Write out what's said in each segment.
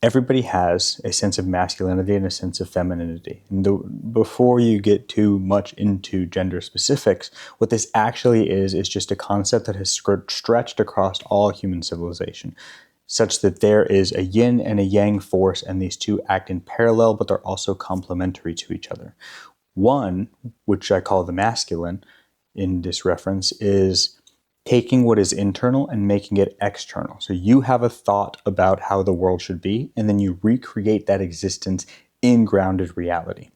Everybody has a sense of masculinity and a sense of femininity. And before you get too much into gender specifics, what this actually is just a concept that has stretched across all human civilization, such that there is a yin and a yang force, and these two act in parallel, but they're also complementary to each other. One, which I call the masculine in this reference, is taking what is internal and making it external. So you have a thought about how the world should be, and then you recreate that existence in grounded reality.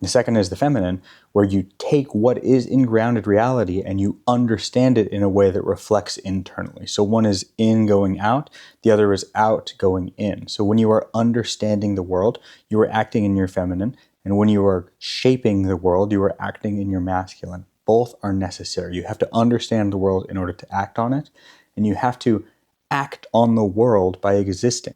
The second is the feminine, where you take what is in grounded reality and you understand it in a way that reflects internally. So one is in going out, the other is out going in. So when you are understanding the world, you are acting in your feminine, and when you are shaping the world, you are acting in your masculine. Both are necessary. You have to understand the world in order to act on it, and you have to act on the world by existing.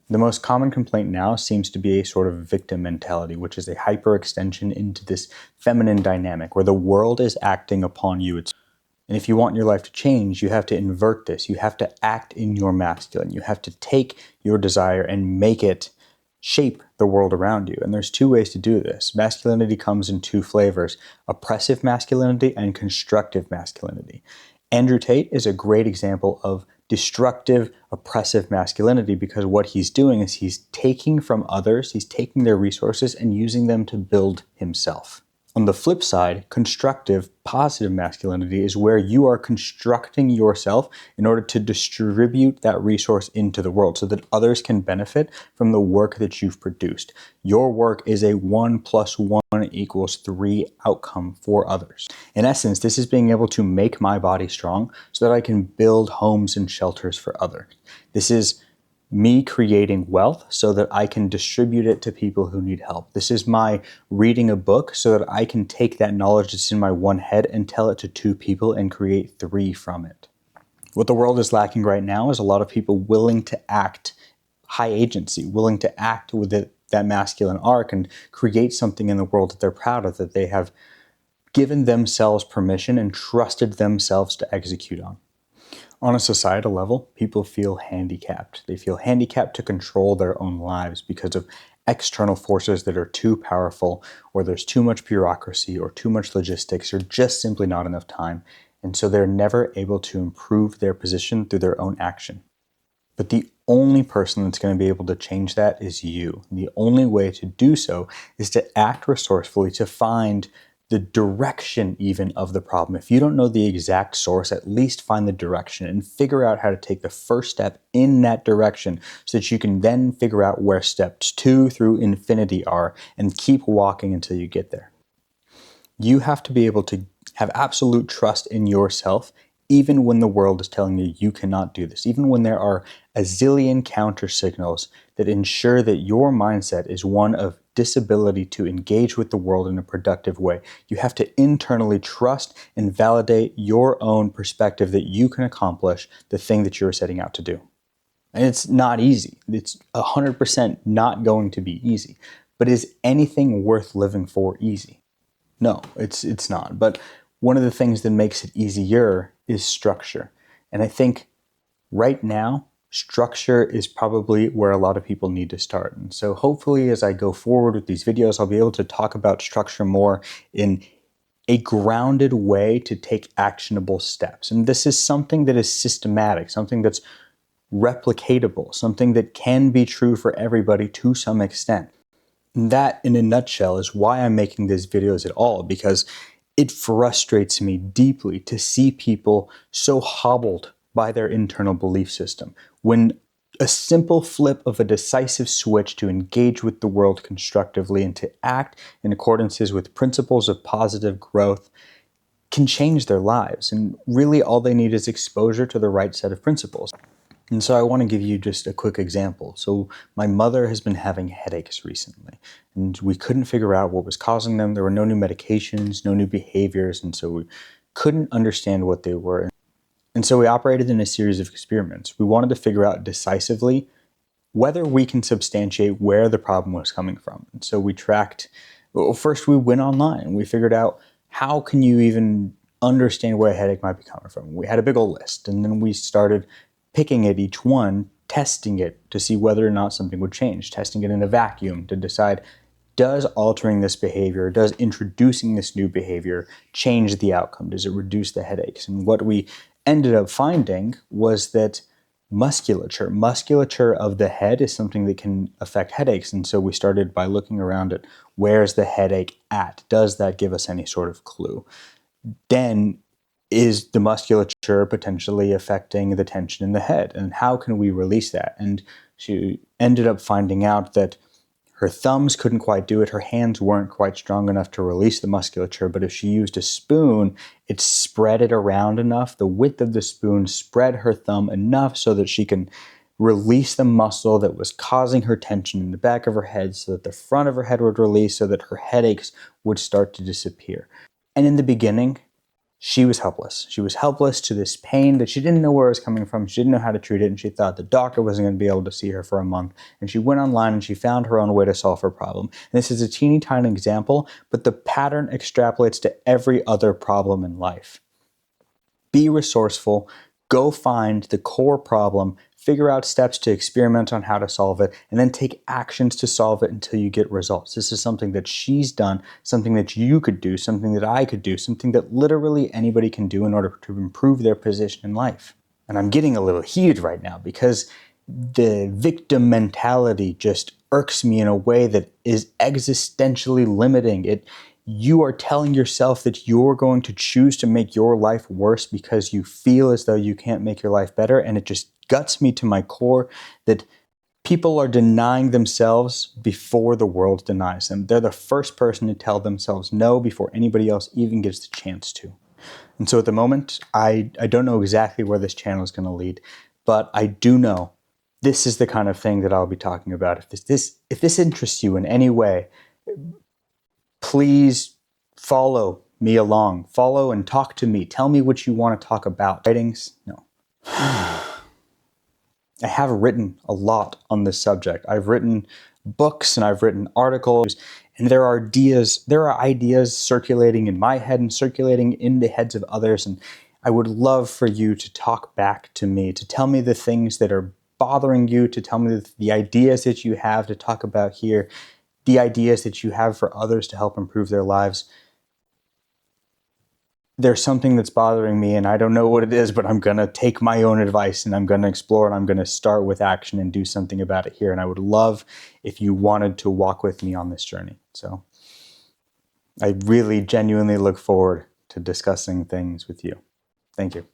The most common complaint now seems to be a sort of victim mentality, which is a hyperextension into this feminine dynamic where the world is acting upon you. And if you want your life to change, you have to invert this. You have to act in your masculine. You have to take your desire and make it shape the world around you. And there's two ways to do this. Masculinity comes in two flavors: oppressive masculinity and constructive masculinity. Andrew Tate is a great example of destructive, oppressive masculinity, because what he's doing is he's taking from others, he's taking their resources and using them to build himself. On the flip side, constructive, positive masculinity is where you are constructing yourself in order to distribute that resource into the world so that others can benefit from the work that you've produced. Your work is a 1 + 1 = 3 outcome for others. In essence, this is being able to make my body strong so that I can build homes and shelters for others. This is me creating wealth so that I can distribute it to people who need help. This is my reading a book so that I can take that knowledge that's in my one head and tell it to 2 people and create 3 from it. What the world is lacking right now is a lot of people willing to act high agency, willing to act with that masculine arc and create something in the world that they're proud of, that they have given themselves permission and trusted themselves to execute on. On a societal level, people feel handicapped. They feel handicapped to control their own lives because of external forces that are too powerful, or there's too much bureaucracy or too much logistics, or just simply not enough time. And so they're never able to improve their position through their own action. But the only person that's going to be able to change that is you. The only way to do so is to act resourcefully, to find the direction even of the problem. If you don't know the exact source, at least find the direction and figure out how to take the first step in that direction so that you can then figure out where steps 2 through infinity are and keep walking until you get there. You have to be able to have absolute trust in yourself, even when the world is telling you you cannot do this, even when there are a zillion counter signals that ensure that your mindset is one of disability to engage with the world in a productive way. You have to internally trust and validate your own perspective that you can accomplish the thing that you're setting out to do. And it's not easy. It's 100% not going to be easy. But is anything worth living for easy? No, it's not. But one of the things that makes it easier is structure. And I think right now, structure is probably where a lot of people need to start. And so hopefully as I go forward with these videos, I'll be able to talk about structure more in a grounded way to take actionable steps. And this is something that is systematic, something that's replicatable, something that can be true for everybody to some extent. And that, in a nutshell, is why I'm making these videos at all, because it frustrates me deeply to see people so hobbled by their internal belief system, when a simple flip of a decisive switch to engage with the world constructively and to act in accordances with principles of positive growth can change their lives. And really all they need is exposure to the right set of principles. And so I want to give you just a quick example. So my mother has been having headaches recently, and we couldn't figure out what was causing them. There were no new medications, no new behaviors, and so we couldn't understand what they were. And so we operated in a series of experiments. We wanted to figure out decisively whether we can substantiate where the problem was coming from. And so we tracked, well, first we went online. We figured out, how can you even understand where a headache might be coming from? We had a big old list, and then we started picking at each one testing it to see whether or not something would change, testing it in a vacuum to decide, does altering this behavior, does introducing this new behavior change the outcome? Does it reduce the headaches? And what we ended up finding was that musculature of the head is something that can affect headaches. And so we started by looking around at where's the headache at? Does that give us any sort of clue? Then, is the musculature potentially affecting the tension in the head? And how can we release that? And she ended up finding out that her thumbs couldn't quite do it. Her hands weren't quite strong enough to release the musculature, but if she used a spoon, it spread it around enough. The width of the spoon spread her thumb enough so that she can release the muscle that was causing her tension in the back of her head, so that the front of her head would release, so that her headaches would start to disappear. And in the beginning, she was helpless. She was helpless to this pain that she didn't know where it was coming from. She didn't know how to treat it, and she thought the doctor wasn't going to be able to see her for a month. And she went online and she found her own way to solve her problem. And this is a teeny tiny example, but the pattern extrapolates to every other problem in life. Be resourceful. Go find the core problem, figure out steps to experiment on how to solve it, and then take actions to solve it until you get results. This is something that she's done, something that you could do, something that I could do, something that literally anybody can do in order to improve their position in life. And I'm getting a little heated right now because the victim mentality just irks me in a way that is existentially limiting. You are telling yourself that you're going to choose to make your life worse because you feel as though you can't make your life better, and it just guts me to my core that people are denying themselves before the world denies them. They're the first person to tell themselves no before anybody else even gets the chance to. And so at the moment, I don't know exactly where this channel is going to lead, but I do know this is the kind of thing that I'll be talking about. If this interests you in any way, please follow me along. Follow and talk to me. Tell me what you want to talk about. Writings? No. I have written a lot on this subject. I've written books and I've written articles, and there are ideas circulating in my head and circulating in the heads of others, and I would love for you to talk back to me, to tell me the things that are bothering you, to tell me the ideas that you have to talk about here, the ideas that you have for others to help improve their lives. There's something that's bothering me and I don't know what it is, but I'm going to take my own advice and I'm going to explore and I'm going to start with action and do something about it here. And I would love if you wanted to walk with me on this journey. So I really genuinely look forward to discussing things with you. Thank you.